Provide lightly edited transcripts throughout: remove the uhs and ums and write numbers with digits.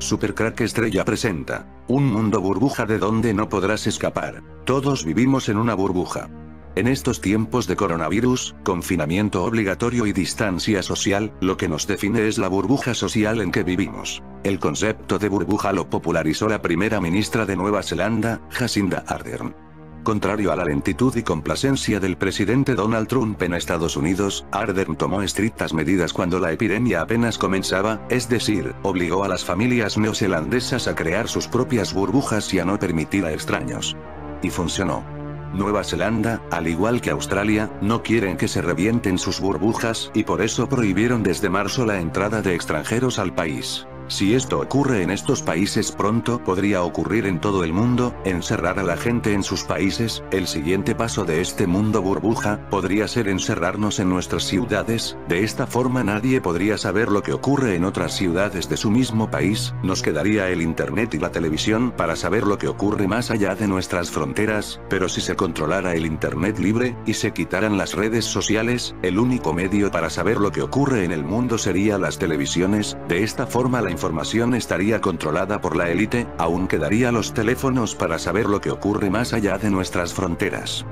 Supercrack Estrella presenta un mundo burbuja de donde no podrás escapar. Todos vivimos en una burbuja. En estos tiempos de coronavirus, confinamiento obligatorio y distancia social, lo que nos define es la burbuja social en que vivimos. El concepto de burbuja lo popularizó la primera ministra de Nueva Zelanda, Jacinda Ardern. Contrario a la lentitud y complacencia del presidente Donald Trump en Estados Unidos, Ardern tomó estrictas medidas cuando la epidemia apenas comenzaba, es decir, obligó a las familias neozelandesas a crear sus propias burbujas y a no permitir a extraños. Y funcionó. Nueva Zelanda, al igual que Australia, no quieren que se revienten sus burbujas y por eso prohibieron desde marzo la entrada de extranjeros al país. Si esto ocurre en estos países pronto podría ocurrir en todo el mundo, encerrar a la gente en sus países. El siguiente paso de este mundo burbuja, podría ser encerrarnos en nuestras ciudades, de esta forma nadie podría saber lo que ocurre en otras ciudades de su mismo país, nos quedaría el internet y la televisión para saber lo que ocurre más allá de nuestras fronteras, pero si se controlara el internet libre, y se quitaran las redes sociales, el único medio para saber lo que ocurre en el mundo sería las televisiones, de esta forma la información estaría controlada por la élite, aún quedaría los teléfonos para saber lo que ocurre más allá de nuestras fronteras.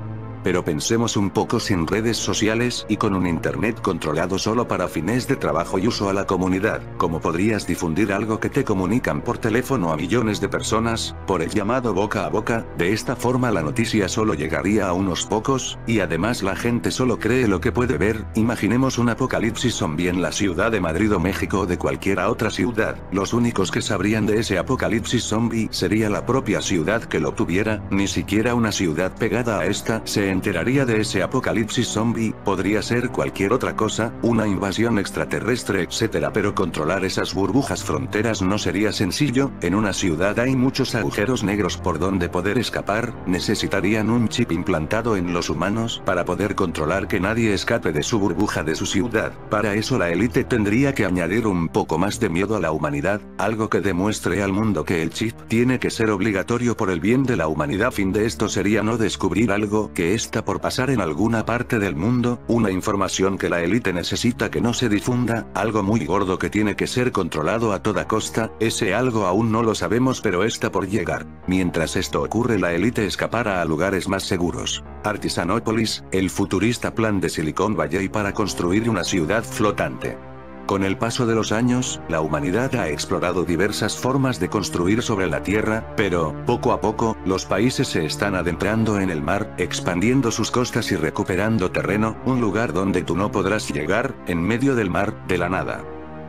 Pero pensemos un poco sin redes sociales y con un internet controlado solo para fines de trabajo y uso a la comunidad, ¿cómo podrías difundir algo que te comunican por teléfono a millones de personas, por el llamado boca a boca? De esta forma la noticia solo llegaría a unos pocos, y además la gente solo cree lo que puede ver. Imaginemos un apocalipsis zombie en la ciudad de Madrid o México o de cualquiera otra ciudad, los únicos que sabrían de ese apocalipsis zombie sería la propia ciudad que lo tuviera, ni siquiera una ciudad pegada a esta se enteraría de ese apocalipsis zombie, podría ser cualquier otra cosa, una invasión extraterrestre etc. Pero controlar esas burbujas fronteras no sería sencillo, en una ciudad hay muchos agujeros negros por donde poder escapar, necesitarían un chip implantado en los humanos para poder controlar que nadie escape de su burbuja de su ciudad. Para eso la élite tendría que añadir un poco más de miedo a la humanidad, algo que demuestre al mundo que el chip tiene que ser obligatorio por el bien de la humanidad. Fin de esto sería no descubrir algo que está por pasar en alguna parte del mundo, una información que la élite necesita que no se difunda, algo muy gordo que tiene que ser controlado a toda costa, ese algo aún no lo sabemos pero está por llegar. Mientras esto ocurre la élite escapará a lugares más seguros. Artisanópolis, el futurista plan de Silicon Valley para construir una ciudad flotante. Con el paso de los años, la humanidad ha explorado diversas formas de construir sobre la Tierra, pero, poco a poco, los países se están adentrando en el mar, expandiendo sus costas y recuperando terreno, un lugar donde tú no podrás llegar, en medio del mar, de la nada.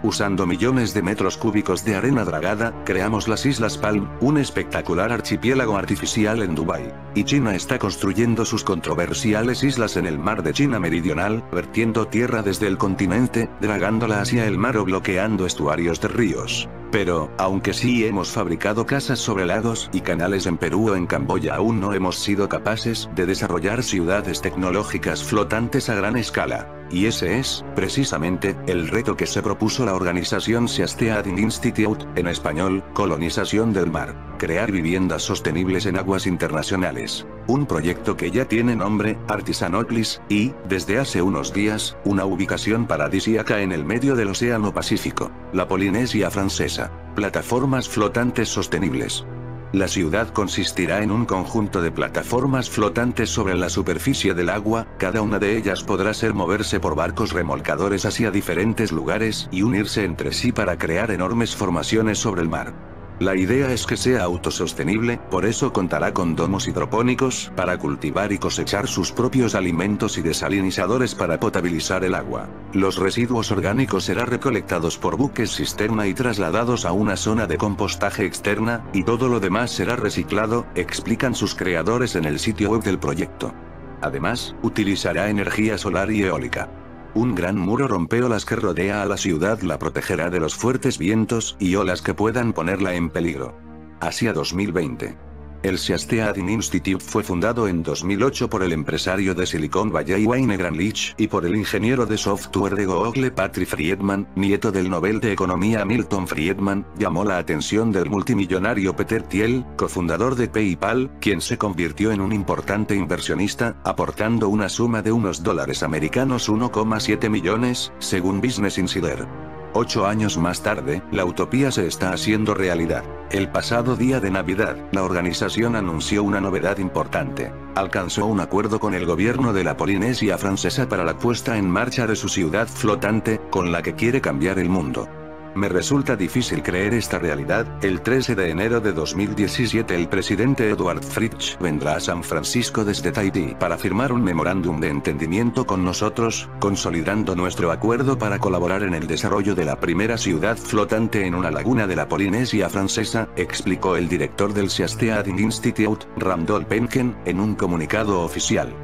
Usando millones de metros cúbicos de arena dragada, creamos las Islas Palm, un espectacular archipiélago artificial en Dubái. Y China está construyendo sus controversiales islas en el mar de China Meridional, vertiendo tierra desde el continente, dragándola hacia el mar o bloqueando estuarios de ríos. Pero, aunque sí hemos fabricado casas sobre lagos y canales en Perú o en Camboya, aún no hemos sido capaces de desarrollar ciudades tecnológicas flotantes a gran escala. Y ese es, precisamente, el reto que se propuso la organización Seasteading Institute, en español, colonización del mar. Crear viviendas sostenibles en aguas internacionales. Un proyecto que ya tiene nombre, Artisanópolis, y, desde hace unos días, una ubicación paradisíaca en el medio del Océano Pacífico, la Polinesia Francesa. Plataformas flotantes sostenibles. La ciudad consistirá en un conjunto de plataformas flotantes sobre la superficie del agua, cada una de ellas podrá moverse por barcos remolcadores hacia diferentes lugares y unirse entre sí para crear enormes formaciones sobre el mar. La idea es que sea autosostenible, por eso contará con domos hidropónicos para cultivar y cosechar sus propios alimentos y desalinizadores para potabilizar el agua. Los residuos orgánicos serán recolectados por buques cisterna y trasladados a una zona de compostaje externa, y todo lo demás será reciclado, explican sus creadores en el sitio web del proyecto. Además, utilizará energía solar y eólica. Un gran muro rompeolas que rodea a la ciudad la protegerá de los fuertes vientos y olas que puedan ponerla en peligro. Hacia 2020. El Seasteading Institute fue fundado en 2008 por el empresario de Silicon Valley Wayne Greenlich y por el ingeniero de software de Google Patrick Friedman, nieto del Nobel de Economía Milton Friedman. Llamó la atención del multimillonario Peter Thiel, cofundador de PayPal, quien se convirtió en un importante inversionista, aportando una suma de unos $1,7 millones, según Business Insider. 8 años más tarde, la utopía se está haciendo realidad. El pasado día de Navidad, la organización anunció una novedad importante. Alcanzó un acuerdo con el gobierno de la Polinesia Francesa para la puesta en marcha de su ciudad flotante, con la que quiere cambiar el mundo. Me resulta difícil creer esta realidad. El 13 de enero de 2017 el presidente Eduard Fritsch vendrá a San Francisco desde Tahití para firmar un memorándum de entendimiento con nosotros, consolidando nuestro acuerdo para colaborar en el desarrollo de la primera ciudad flotante en una laguna de la Polinesia Francesa, explicó el director del Seasteading Institute, Randolph Penken, en un comunicado oficial.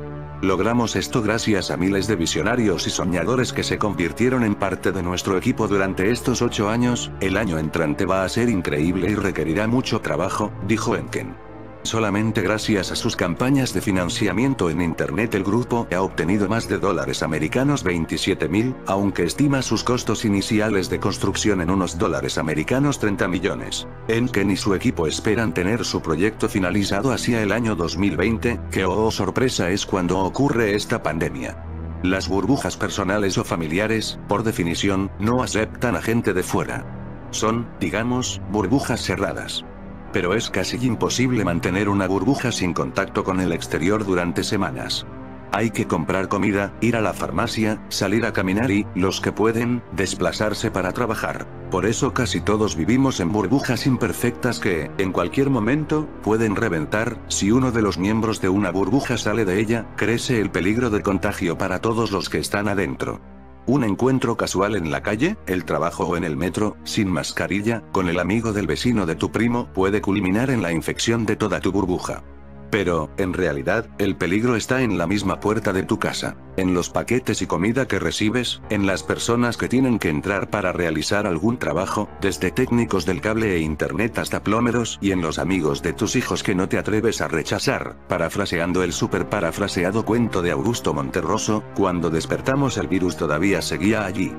Logramos esto gracias a miles de visionarios y soñadores que se convirtieron en parte de nuestro equipo durante estos 8 años. El año entrante va a ser increíble y requerirá mucho trabajo, dijo Penken. Solamente gracias a sus campañas de financiamiento en Internet el grupo ha obtenido más de $27.000, aunque estima sus costos iniciales de construcción en unos $30 millones. Penken y su equipo esperan tener su proyecto finalizado hacia el año 2020, que sorpresa es cuando ocurre esta pandemia. Las burbujas personales o familiares, por definición, no aceptan a gente de fuera. Son, digamos, burbujas cerradas. Pero es casi imposible mantener una burbuja sin contacto con el exterior durante semanas. Hay que comprar comida, ir a la farmacia, salir a caminar y, los que pueden, desplazarse para trabajar. Por eso casi todos vivimos en burbujas imperfectas que, en cualquier momento, pueden reventar. Si uno de los miembros de una burbuja sale de ella, crece el peligro de contagio para todos los que están adentro. Un encuentro casual en la calle, el trabajo o en el metro, sin mascarilla, con el amigo del vecino de tu primo, puede culminar en la infección de toda tu burbuja. Pero, en realidad, el peligro está en la misma puerta de tu casa, en los paquetes y comida que recibes, en las personas que tienen que entrar para realizar algún trabajo, desde técnicos del cable e internet hasta plomeros, y en los amigos de tus hijos que no te atreves a rechazar, parafraseando el parafraseado cuento de Augusto Monterroso, cuando despertamos el virus todavía seguía allí.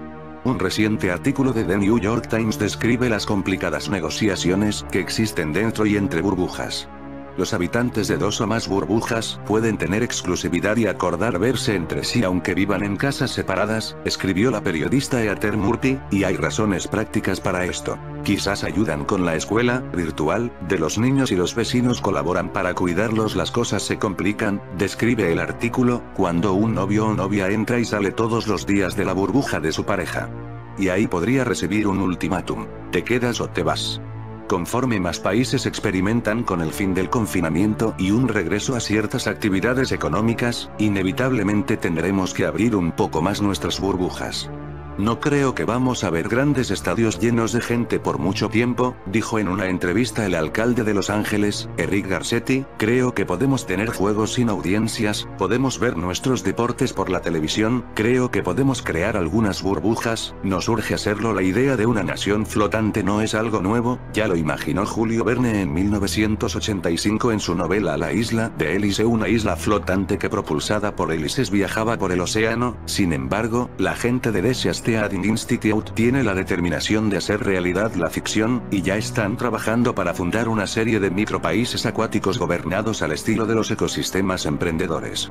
Un reciente artículo de The New York Times describe las complicadas negociaciones que existen dentro y entre burbujas. Los habitantes de 2 o más burbujas pueden tener exclusividad y acordar verse entre sí aunque vivan en casas separadas, escribió la periodista Heather Murphy, y hay razones prácticas para esto. Quizás ayudan con la escuela virtual de los niños y los vecinos colaboran para cuidarlos. Las cosas se complican, describe el artículo, cuando un novio o novia entra y sale todos los días de la burbuja de su pareja. Y ahí podría recibir un ultimátum: ¿te quedas o te vas? Conforme más países experimentan con el fin del confinamiento y un regreso a ciertas actividades económicas, inevitablemente tendremos que abrir un poco más nuestras burbujas. No creo que vamos a ver grandes estadios llenos de gente por mucho tiempo, dijo en una entrevista el alcalde de Los Ángeles, Eric Garcetti. Creo que podemos tener juegos sin audiencias, podemos ver nuestros deportes por la televisión, creo que podemos crear algunas burbujas, nos urge hacerlo. La idea de una nación flotante no es algo nuevo, ya lo imaginó Julio Verne en 1985 en su novela La isla de Élise, una isla flotante que propulsada por hélices viajaba por el océano. Sin embargo, la gente de The Seasteading Institute tiene la determinación de hacer realidad la ficción, y ya están trabajando para fundar una serie de micropaíses acuáticos gobernados al estilo de los ecosistemas emprendedores.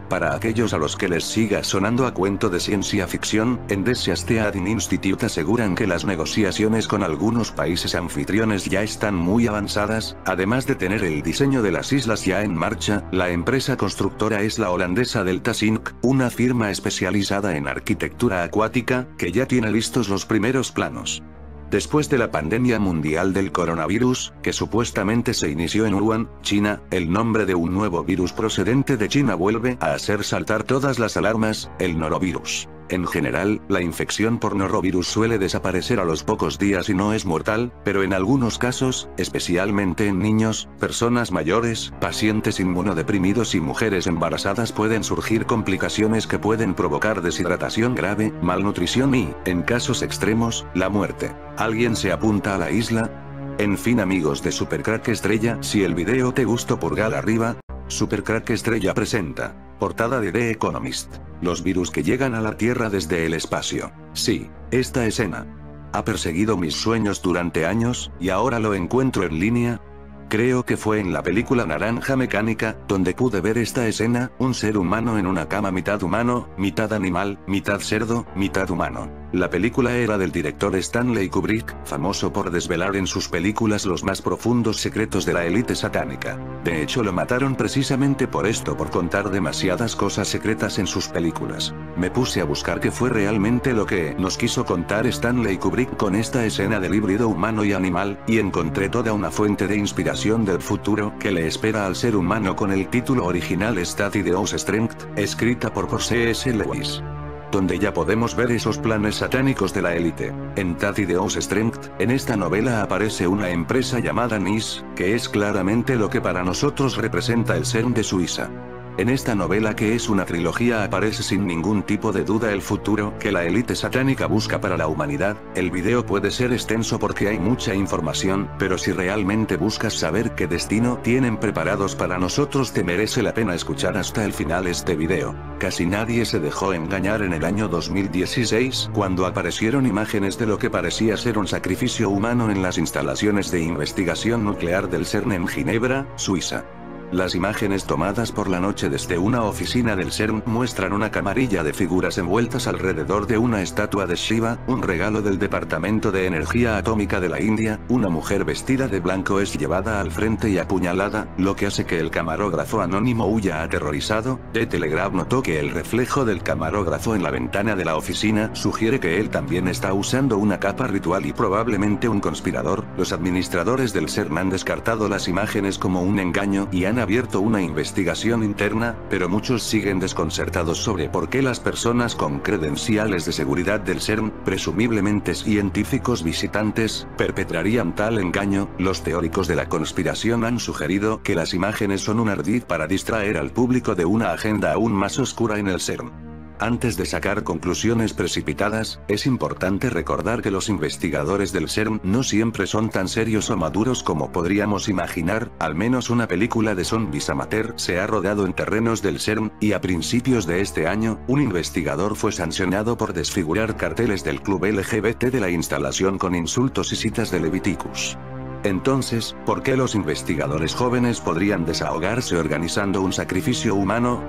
Para aquellos a los que les siga sonando a cuento de ciencia ficción, en The Seasteading Institute aseguran que las negociaciones con algunos países anfitriones ya están muy avanzadas. Además de tener el diseño de las islas ya en marcha, la empresa constructora es la holandesa Delta-Sync, una firma especializada en arquitectura acuática, que ya tiene listos los primeros planos. Después de la pandemia mundial del coronavirus, que supuestamente se inició en Wuhan, China, el nombre de un nuevo virus procedente de China vuelve a hacer saltar todas las alarmas: el norovirus. En general, la infección por norovirus suele desaparecer a los pocos días y no es mortal, pero en algunos casos, especialmente en niños, personas mayores, pacientes inmunodeprimidos y mujeres embarazadas, pueden surgir complicaciones que pueden provocar deshidratación grave, malnutrición y, en casos extremos, la muerte. ¿Alguien se apunta a la isla? En fin, amigos de Supercrack Estrella, si el video te gustó, pulgar arriba. Supercrack Estrella presenta. Portada de The Economist. Los virus que llegan a la Tierra desde el espacio. Sí, esta escena ha perseguido mis sueños durante años, y ahora lo encuentro en línea. Creo que fue en la película Naranja Mecánica, donde pude ver esta escena, un ser humano en una cama mitad humano, mitad animal, mitad cerdo, mitad humano. La película era del director Stanley Kubrick, famoso por desvelar en sus películas los más profundos secretos de la élite satánica. De hecho lo mataron precisamente por esto, por contar demasiadas cosas secretas en sus películas. Me puse a buscar qué fue realmente lo que nos quiso contar Stanley Kubrick con esta escena del híbrido humano y animal, y encontré toda una fuente de inspiración del futuro que le espera al ser humano con el título original Statideus Strength, escrita por C.S. Lewis. Donde ya podemos ver esos planes satánicos de la élite. En Statideus Strength, en esta novela aparece una empresa llamada NIS, que es claramente lo que para nosotros representa el CERN de Suiza. En esta novela, que es una trilogía, aparece sin ningún tipo de duda el futuro que la élite satánica busca para la humanidad. El video puede ser extenso porque hay mucha información, pero si realmente buscas saber qué destino tienen preparados para nosotros, te merece la pena escuchar hasta el final este video. Casi nadie se dejó engañar en el año 2016, cuando aparecieron imágenes de lo que parecía ser un sacrificio humano en las instalaciones de investigación nuclear del CERN en Ginebra, Suiza. Las imágenes tomadas por la noche desde una oficina del CERN muestran una camarilla de figuras envueltas alrededor de una estatua de Shiva, un regalo del Departamento de Energía Atómica de la India. Una mujer vestida de blanco es llevada al frente y apuñalada, lo que hace que el camarógrafo anónimo huya aterrorizado. The Telegraph notó que el reflejo del camarógrafo en la ventana de la oficina sugiere que él también está usando una capa ritual y probablemente un conspirador. Los administradores del CERN han descartado las imágenes como un engaño y han abierto una investigación interna, pero muchos siguen desconcertados sobre por qué las personas con credenciales de seguridad del CERN, presumiblemente científicos visitantes, perpetrarían tal engaño. Los teóricos de la conspiración han sugerido que las imágenes son un ardid para distraer al público de una agenda aún más oscura en el CERN. Antes de sacar conclusiones precipitadas, es importante recordar que los investigadores del CERN no siempre son tan serios o maduros como podríamos imaginar. Al menos una película de zombies amateur se ha rodado en terrenos del CERN, y a principios de este año, un investigador fue sancionado por desfigurar carteles del club LGBT de la instalación con insultos y citas de Leviticus. Entonces, ¿por qué los investigadores jóvenes podrían desahogarse organizando un sacrificio humano?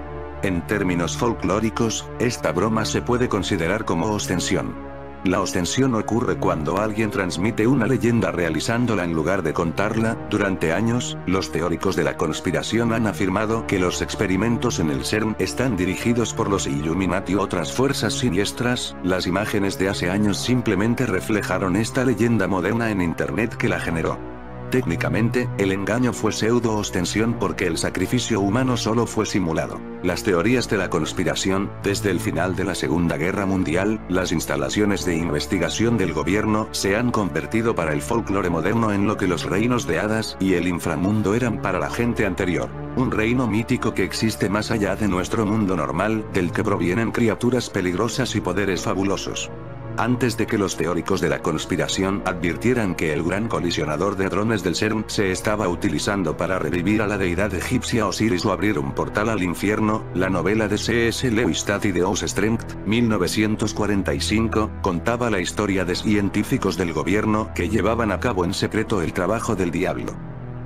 En términos folclóricos, esta broma se puede considerar como ostensión. La ostensión ocurre cuando alguien transmite una leyenda realizándola en lugar de contarla. Durante años, los teóricos de la conspiración han afirmado que los experimentos en el CERN están dirigidos por los Illuminati u otras fuerzas siniestras. Las imágenes de hace años simplemente reflejaron esta leyenda moderna en Internet que la generó. Técnicamente, el engaño fue pseudo-ostensión porque el sacrificio humano solo fue simulado. Las teorías de la conspiración, desde el final de la Segunda Guerra Mundial, las instalaciones de investigación del gobierno se han convertido para el folclore moderno en lo que los reinos de hadas y el inframundo eran para la gente anterior. Un reino mítico que existe más allá de nuestro mundo normal, del que provienen criaturas peligrosas y poderes fabulosos. Antes de que los teóricos de la conspiración advirtieran que el gran colisionador de hadrones del CERN se estaba utilizando para revivir a la deidad egipcia Osiris o abrir un portal al infierno, la novela de C.S. Lewis Statideus Strength, 1945, contaba la historia de científicos del gobierno que llevaban a cabo en secreto el trabajo del diablo.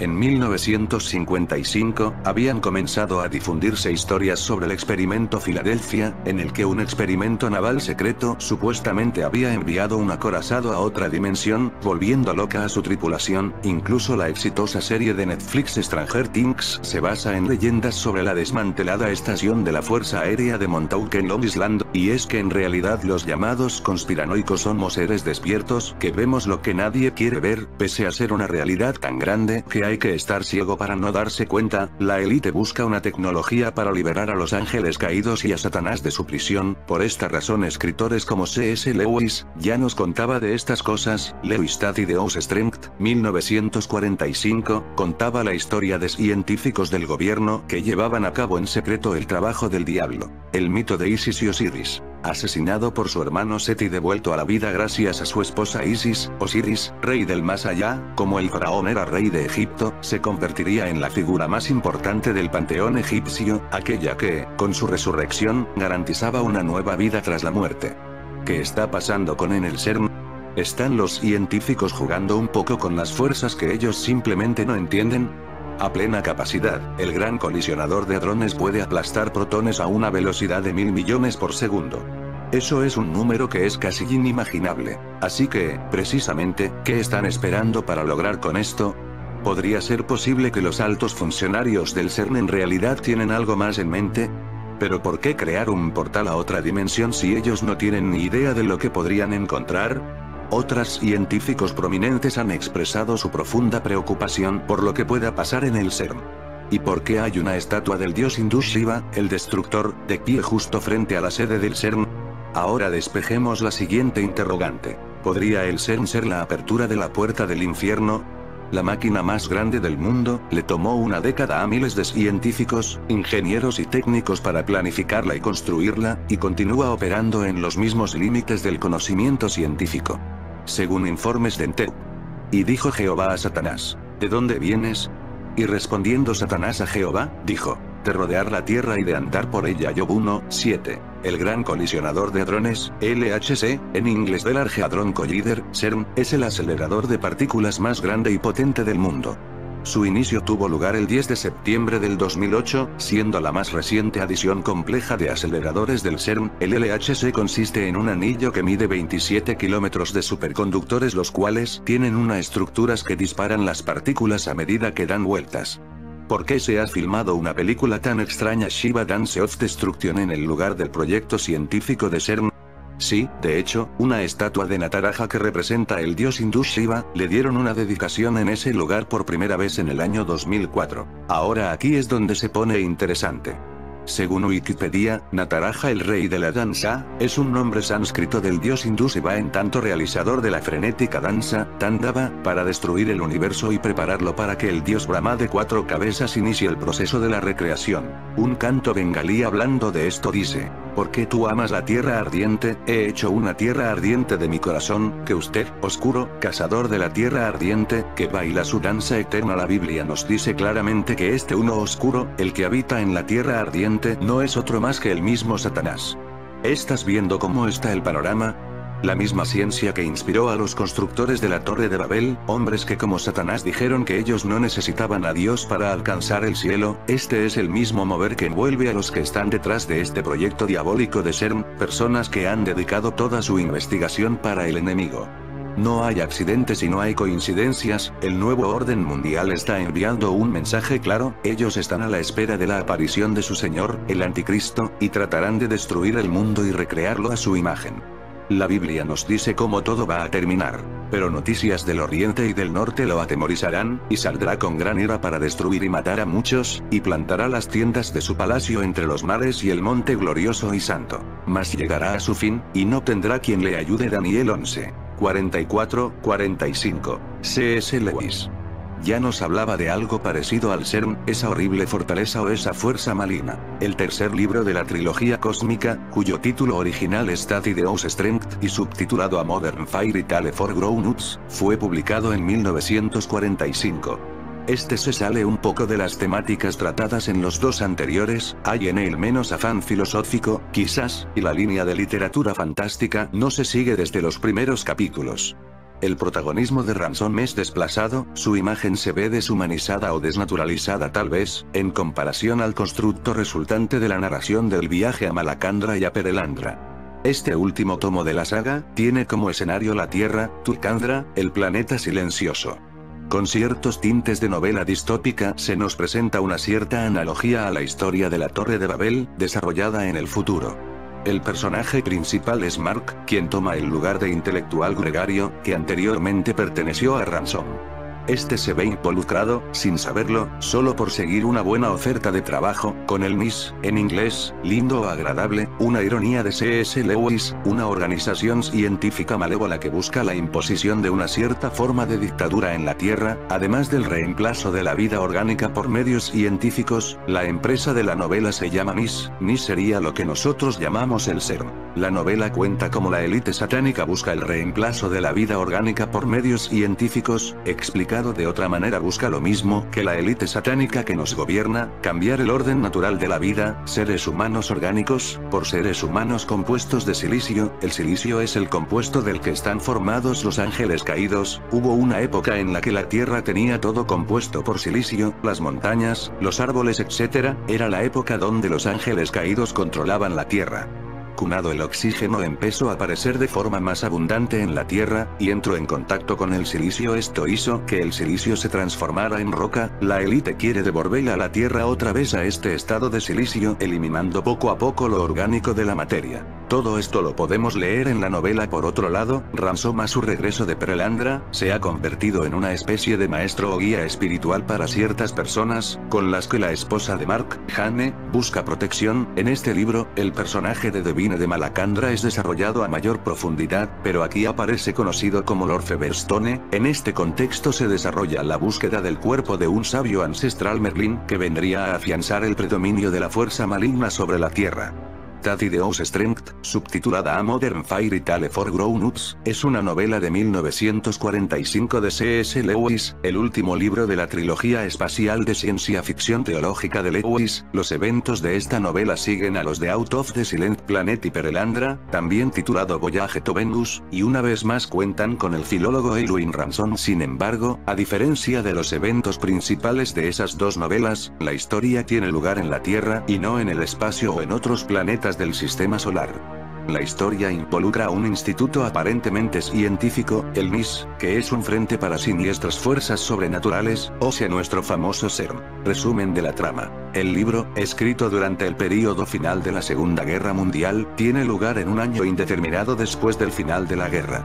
En 1955, habían comenzado a difundirse historias sobre el experimento Filadelfia, en el que un experimento naval secreto supuestamente había enviado un acorazado a otra dimensión, volviendo loca a su tripulación. Incluso la exitosa serie de Netflix Stranger Things se basa en leyendas sobre la desmantelada estación de la Fuerza Aérea de Montauk en Long Island, y es que en realidad los llamados conspiranoicos somos seres despiertos que vemos lo que nadie quiere ver, pese a ser una realidad tan grande que hay que estar ciego para no darse cuenta. La élite busca una tecnología para liberar a los ángeles caídos y a Satanás de su prisión. Por esta razón escritores como C.S. Lewis ya nos contaba de estas cosas. Lewis Statideus Strength, 1945, contaba la historia de científicos del gobierno que llevaban a cabo en secreto el trabajo del diablo. El mito de Isis y Osiris. Asesinado por su hermano Set y devuelto a la vida gracias a su esposa Isis, Osiris, rey del más allá, como el faraón era rey de Egipto, se convertiría en la figura más importante del panteón egipcio, aquella que, con su resurrección, garantizaba una nueva vida tras la muerte. ¿Qué está pasando con en el CERN? ¿Están los científicos jugando un poco con las fuerzas que ellos simplemente no entienden? A plena capacidad, el gran colisionador de hadrones puede aplastar protones a una velocidad de 1000 millones por segundo. Eso es un número que es casi inimaginable. Así que, precisamente, ¿qué están esperando para lograr con esto? ¿Podría ser posible que los altos funcionarios del CERN en realidad tienen algo más en mente? ¿Pero por qué crear un portal a otra dimensión si ellos no tienen ni idea de lo que podrían encontrar? Otros científicos prominentes han expresado su profunda preocupación por lo que pueda pasar en el CERN. ¿Y por qué hay una estatua del dios hindú Shiva, el destructor, de pie justo frente a la sede del CERN? Ahora despejemos la siguiente interrogante. ¿Podría el CERN ser la apertura de la puerta del infierno? La máquina más grande del mundo, le tomó una década a miles de científicos, ingenieros y técnicos para planificarla y construirla, y continúa operando en los mismos límites del conocimiento científico. Según informes de Entep. Y dijo Jehová a Satanás, ¿de dónde vienes? Y respondiendo Satanás a Jehová, dijo, de rodear la tierra y de andar por ella. Job 1:7. El gran colisionador de hadrones, LHC, en inglés del Large Hadron Collider, CERN, es el acelerador de partículas más grande y potente del mundo. Su inicio tuvo lugar el 10 de septiembre del 2008, siendo la más reciente adición compleja de aceleradores del CERN. El LHC consiste en un anillo que mide 27 kilómetros de superconductores, los cuales tienen unas estructuras que disparan las partículas a medida que dan vueltas. ¿Por qué se ha filmado una película tan extraña, Shiva Dance of Destruction, en el lugar del proyecto científico de CERN? Sí, de hecho, una estatua de Nataraja que representa el dios hindú Shiva, le dieron una dedicación en ese lugar por primera vez en el año 2004. Ahora aquí es donde se pone interesante. Según Wikipedia, Nataraja, el rey de la danza, es un nombre sánscrito del dios hindú Shiva, en tanto realizador de la frenética danza, Tandava, para destruir el universo y prepararlo para que el dios Brahma de 4 cabezas inicie el proceso de la recreación. Un canto bengalí hablando de esto dice, ¿por qué tú amas la tierra ardiente? He hecho una tierra ardiente de mi corazón, que usted, oscuro, cazador de la tierra ardiente, que baila su danza eterna. La Biblia nos dice claramente que este uno oscuro, el que habita en la tierra ardiente, no es otro más que el mismo Satanás. ¿Estás viendo cómo está el panorama? La misma ciencia que inspiró a los constructores de la Torre de Babel, hombres que como Satanás dijeron que ellos no necesitaban a Dios para alcanzar el cielo, este es el mismo mover que envuelve a los que están detrás de este proyecto diabólico de CERN, personas que han dedicado toda su investigación para el enemigo. No hay accidentes y no hay coincidencias, el nuevo orden mundial está enviando un mensaje claro, ellos están a la espera de la aparición de su Señor, el Anticristo, y tratarán de destruir el mundo y recrearlo a su imagen. La Biblia nos dice cómo todo va a terminar, pero noticias del oriente y del norte lo atemorizarán, y saldrá con gran ira para destruir y matar a muchos, y plantará las tiendas de su palacio entre los mares y el monte glorioso y santo. Mas llegará a su fin, y no tendrá quien le ayude. Daniel 11:44-45. C.S. Lewis. Ya nos hablaba de algo parecido al CERN, esa horrible fortaleza o esa fuerza maligna. El tercer libro de la trilogía cósmica, cuyo título original es Study the Ouse Strength y subtitulado A Modern Fairy Tale for Grown-ups, fue publicado en 1945. Este se sale un poco de las temáticas tratadas en los dos anteriores, hay en él menos afán filosófico, quizás, y la línea de literatura fantástica no se sigue desde los primeros capítulos. El protagonismo de Ransom es desplazado, su imagen se ve deshumanizada o desnaturalizada tal vez, en comparación al constructo resultante de la narración del viaje a Malacandra y a Perelandra. Este último tomo de la saga, tiene como escenario la Tierra, Tulcandra, el planeta silencioso. Con ciertos tintes de novela distópica se nos presenta una cierta analogía a la historia de la Torre de Babel, desarrollada en el futuro. El personaje principal es Mark, quien toma el lugar de intelectual gregario, que anteriormente perteneció a Ransom. Este se ve involucrado, sin saberlo, solo por seguir una buena oferta de trabajo, con el MIS, en inglés, lindo o agradable, una ironía de C.S. Lewis, una organización científica malévola que busca la imposición de una cierta forma de dictadura en la Tierra, además del reemplazo de la vida orgánica por medios científicos. La empresa de la novela se llama NIS, NIS sería lo que nosotros llamamos el CERN. La novela cuenta cómo la élite satánica busca el reemplazo de la vida orgánica por medios científicos, explicado de otra manera busca lo mismo que la élite satánica que nos gobierna, cambiar el orden natural de la vida, seres humanos orgánicos, por seres humanos compuestos de silicio. El silicio es el compuesto del que están formados los ángeles caídos. Hubo una época en la que la Tierra tenía todo compuesto por silicio, las montañas, los árboles etc. Era la época donde los ángeles caídos controlaban la Tierra. Cunado el oxígeno empezó a aparecer de forma más abundante en la Tierra, y entró en contacto con el silicio. Esto hizo que el silicio se transformara en roca. La élite quiere devolver a la Tierra otra vez a este estado de silicio, eliminando poco a poco lo orgánico de la materia. Todo esto lo podemos leer en la novela. Por otro lado, Ransom a su regreso de Perelandra, se ha convertido en una especie de maestro o guía espiritual para ciertas personas, con las que la esposa de Mark, Jane, busca protección. En este libro, el personaje de Devine de Malacandra es desarrollado a mayor profundidad, pero aquí aparece conocido como Lord Feverstone. En este contexto se desarrolla la búsqueda del cuerpo de un sabio ancestral Merlin, que vendría a afianzar el predominio de la fuerza maligna sobre la Tierra. Daddy Deus Strength, subtitulada A Modern Fairy Tale for Grown-ups, es una novela de 1945 de C.S. Lewis, el último libro de la trilogía espacial de ciencia ficción teológica de Lewis. Los eventos de esta novela siguen a los de Out of the Silent Planet y Perelandra, también titulado Voyage to Venus, y una vez más cuentan con el filólogo Eowyn Ransom. Sin embargo, a diferencia de los eventos principales de esas dos novelas, la historia tiene lugar en la Tierra y no en el espacio o en otros planetas del sistema solar. La historia involucra a un instituto aparentemente científico, el NIS, que es un frente para siniestras fuerzas sobrenaturales, o sea nuestro famoso CERN. Resumen de la trama. El libro, escrito durante el período final de la Segunda Guerra Mundial, tiene lugar en un año indeterminado después del final de la guerra.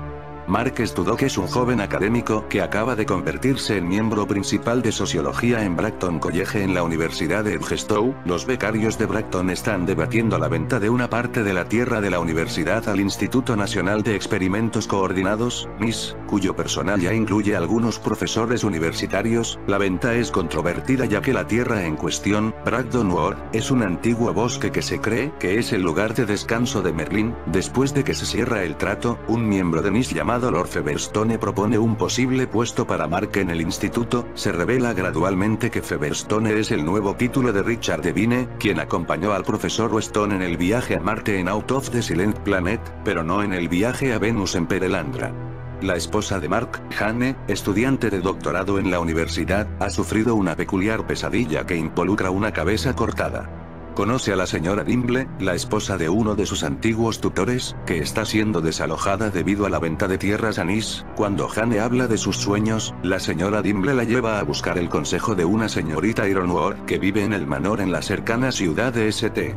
Mark Studok es un joven académico que acaba de convertirse en miembro principal de sociología en Bracton College en la Universidad de Edgestowe. Los becarios de Bracton están debatiendo la venta de una parte de la tierra de la universidad al Instituto Nacional de Experimentos Coordinados, NIS, cuyo personal ya incluye algunos profesores universitarios. La venta es controvertida ya que la tierra en cuestión, Bracton Wood, es un antiguo bosque que se cree que es el lugar de descanso de Merlin. Después de que se cierra el trato, un miembro de NIS llamado Lord Feverstone propone un posible puesto para Mark en el instituto. Se revela gradualmente que Feverstone es el nuevo título de Richard Devine, quien acompañó al profesor Weston en el viaje a Marte en Out of the Silent Planet, pero no en el viaje a Venus en Perelandra. La esposa de Mark, Jane, estudiante de doctorado en la universidad, ha sufrido una peculiar pesadilla que involucra una cabeza cortada. Conoce a la señora Dimble, la esposa de uno de sus antiguos tutores, que está siendo desalojada debido a la venta de tierras a NIS. Cuando Jane habla de sus sueños, la señora Dimble la lleva a buscar el consejo de una señorita Ironwood que vive en el manor en la cercana ciudad de St.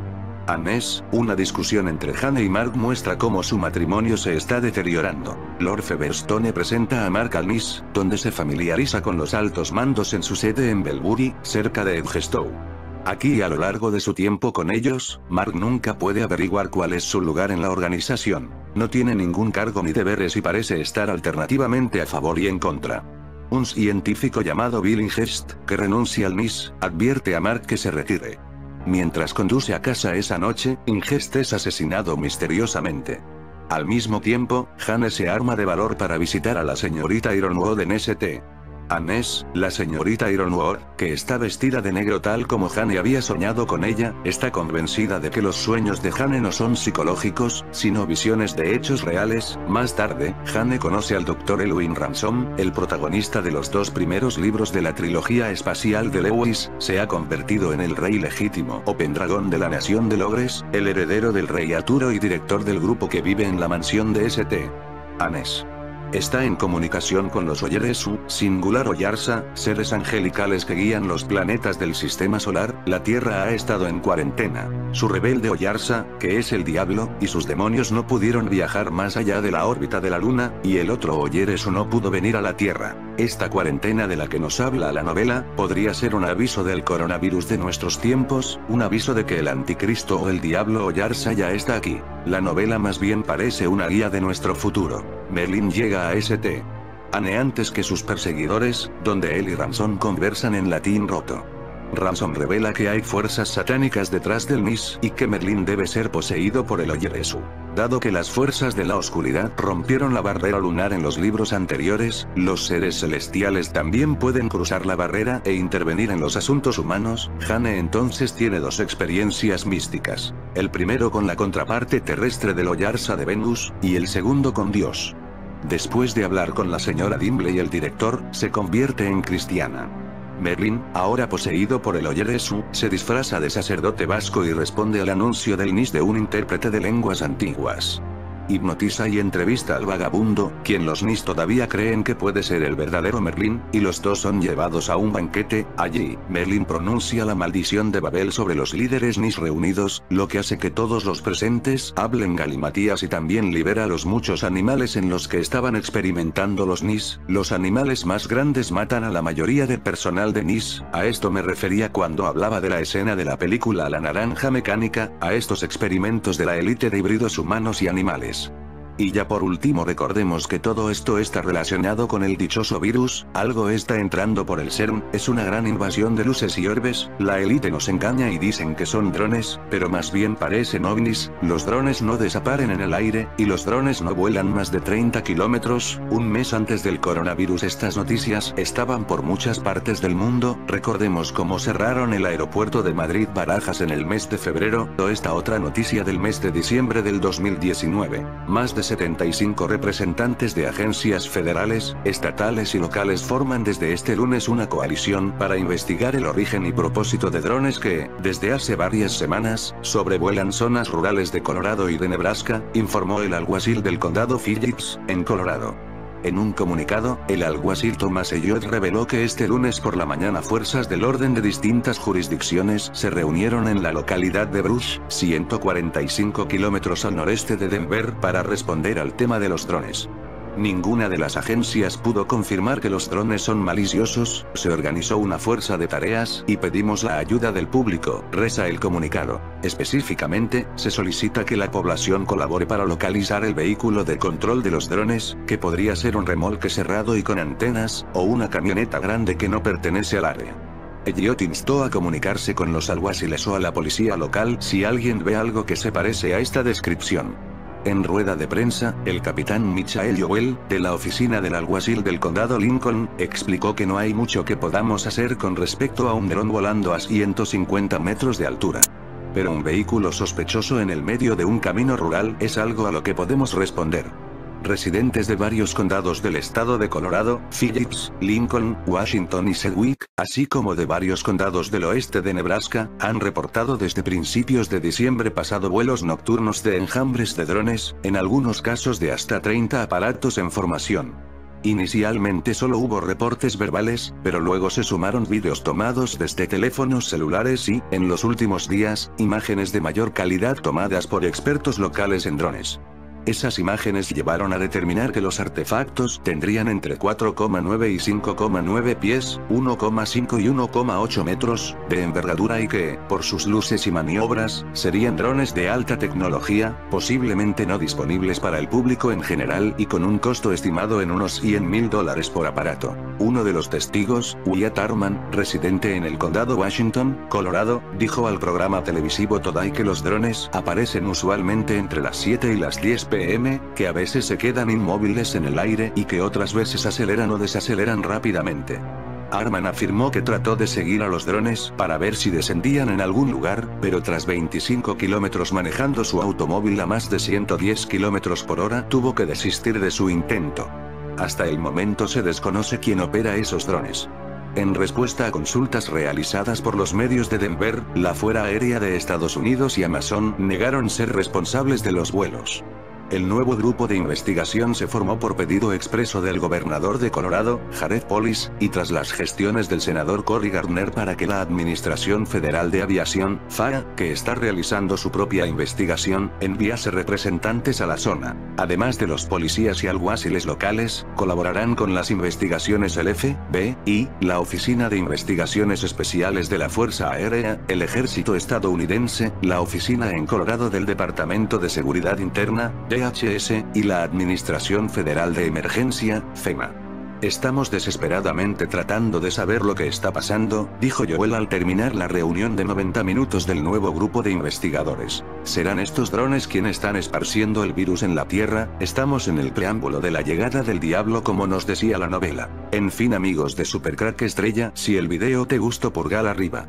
Annes. Una discusión entre Jane y Mark muestra cómo su matrimonio se está deteriorando. Lord Feverstone presenta a Mark al NIS, donde se familiariza con los altos mandos en su sede en Belbury, cerca de Edgestowe. Aquí y a lo largo de su tiempo con ellos, Mark nunca puede averiguar cuál es su lugar en la organización. No tiene ningún cargo ni deberes y parece estar alternativamente a favor y en contra. Un científico llamado Bill Ingest, que renuncia al NIS, advierte a Mark que se retire. Mientras conduce a casa esa noche, Ingest es asesinado misteriosamente. Al mismo tiempo, Jane se arma de valor para visitar a la señorita Ironwood en St. Annes. La señorita Ironwood, que está vestida de negro tal como Jane había soñado con ella, está convencida de que los sueños de Jane no son psicológicos, sino visiones de hechos reales. Más tarde, Jane conoce al Dr. Eowyn Ransom, el protagonista de los dos primeros libros de la trilogía espacial de Lewis. Se ha convertido en el rey legítimo o Pendragón de la nación de Logres, el heredero del rey Arturo y director del grupo que vive en la mansión de St. Annes. Está en comunicación con los Oyeresu, singular Oyarsa, seres angelicales que guían los planetas del sistema solar. La Tierra ha estado en cuarentena. Su rebelde Oyarsa, que es el diablo, y sus demonios no pudieron viajar más allá de la órbita de la Luna, y el otro Oyeresu no pudo venir a la Tierra. Esta cuarentena de la que nos habla la novela, podría ser un aviso del coronavirus de nuestros tiempos, un aviso de que el anticristo o el diablo Oyarsa ya está aquí. La novela más bien parece una guía de nuestro futuro. Merlin llega a St. Anne antes que sus perseguidores, donde él y Ransom conversan en latín roto. Ransom revela que hay fuerzas satánicas detrás del NIS y que Merlin debe ser poseído por el Oyeresu. Dado que las fuerzas de la oscuridad rompieron la barrera lunar en los libros anteriores, los seres celestiales también pueden cruzar la barrera e intervenir en los asuntos humanos. Jane entonces tiene dos experiencias místicas. El primero con la contraparte terrestre del Oyarsa de Venus, y el segundo con Dios. Después de hablar con la señora Dimbley, el director se convierte en cristiana. Merlin, ahora poseído por el Oyeresu, se disfraza de sacerdote vasco y responde al anuncio del NIS de un intérprete de lenguas antiguas. Hipnotiza y entrevista al vagabundo, quien los NIS todavía creen que puede ser el verdadero Merlin, y los dos son llevados a un banquete. Allí, Merlin pronuncia la maldición de Babel sobre los líderes NIS reunidos, lo que hace que todos los presentes hablen galimatías y también libera a los muchos animales en los que estaban experimentando los NIS. Los animales más grandes matan a la mayoría del personal de NIS, a esto me refería cuando hablaba de la escena de la película La Naranja Mecánica, a estos experimentos de la élite de híbridos humanos y animales. Y ya por último recordemos que todo esto está relacionado con el dichoso virus, algo está entrando por el CERN, es una gran invasión de luces y orbes, la élite nos engaña y dicen que son drones, pero más bien parecen ovnis. Los drones no desaparecen en el aire, y los drones no vuelan más de 30 kilómetros. Un mes antes del coronavirus estas noticias estaban por muchas partes del mundo. Recordemos cómo cerraron el aeropuerto de Madrid Barajas en el mes de febrero, o esta otra noticia del mes de diciembre del 2019. Más de 75 representantes de agencias federales, estatales y locales forman desde este lunes una coalición para investigar el origen y propósito de drones que, desde hace varias semanas, sobrevuelan zonas rurales de Colorado y de Nebraska, informó el alguacil del condado Phillips, en Colorado. En un comunicado, el alguacil Thomas Elliott reveló que este lunes por la mañana fuerzas del orden de distintas jurisdicciones se reunieron en la localidad de Brush, 145 kilómetros al noreste de Denver, para responder al tema de los drones. Ninguna de las agencias pudo confirmar que los drones son maliciosos. Se organizó una fuerza de tareas, y pedimos la ayuda del público, reza el comunicado. Específicamente, se solicita que la población colabore para localizar el vehículo de control de los drones, que podría ser un remolque cerrado y con antenas, o una camioneta grande que no pertenece al área. Elliott instó a comunicarse con los alguaciles o a la policía local si alguien ve algo que se parece a esta descripción. En rueda de prensa, el capitán Michael Joel, de la oficina del alguacil del condado Lincoln, explicó que no hay mucho que podamos hacer con respecto a un dron volando a 150 metros de altura. Pero un vehículo sospechoso en el medio de un camino rural es algo a lo que podemos responder. Residentes de varios condados del estado de Colorado, Phillips, Lincoln, Washington y Sedgwick, así como de varios condados del oeste de Nebraska, han reportado desde principios de diciembre pasado vuelos nocturnos de enjambres de drones, en algunos casos de hasta 30 aparatos en formación. Inicialmente solo hubo reportes verbales, pero luego se sumaron vídeos tomados desde teléfonos celulares y, en los últimos días, imágenes de mayor calidad tomadas por expertos locales en drones. Esas imágenes llevaron a determinar que los artefactos tendrían entre 4,9 y 5,9 pies, 1,5 y 1,8 metros, de envergadura y que, por sus luces y maniobras, serían drones de alta tecnología, posiblemente no disponibles para el público en general y con un costo estimado en unos $100,000 por aparato. Uno de los testigos, Wyatt Arman, residente en el condado Washington, Colorado, dijo al programa televisivo Today que los drones aparecen usualmente entre las 7 y las 10 p.m., que a veces se quedan inmóviles en el aire y que otras veces aceleran o desaceleran rápidamente. Arman afirmó que trató de seguir a los drones para ver si descendían en algún lugar, pero tras 25 kilómetros manejando su automóvil a más de 110 kilómetros por hora tuvo que desistir de su intento. Hasta el momento se desconoce quién opera esos drones. En respuesta a consultas realizadas por los medios de Denver, la Fuerza Aérea de Estados Unidos y Amazon negaron ser responsables de los vuelos. El nuevo grupo de investigación se formó por pedido expreso del gobernador de Colorado, Jared Polis, y tras las gestiones del senador Cory Gardner para que la Administración Federal de Aviación, FAA, que está realizando su propia investigación, enviase representantes a la zona. Además de los policías y alguaciles locales, colaborarán con las investigaciones el FBI, la Oficina de Investigaciones Especiales de la Fuerza Aérea, el Ejército estadounidense, la Oficina en Colorado del Departamento de Seguridad Interna, DHS, y la Administración Federal de Emergencia, FEMA. Estamos desesperadamente tratando de saber lo que está pasando, dijo Joel al terminar la reunión de 90 minutos del nuevo grupo de investigadores. ¿Serán estos drones quienes están esparciendo el virus en la Tierra? Estamos en el preámbulo de la llegada del diablo como nos decía la novela. En fin amigos de Supercrack Estrella, si el video te gustó pulgar arriba.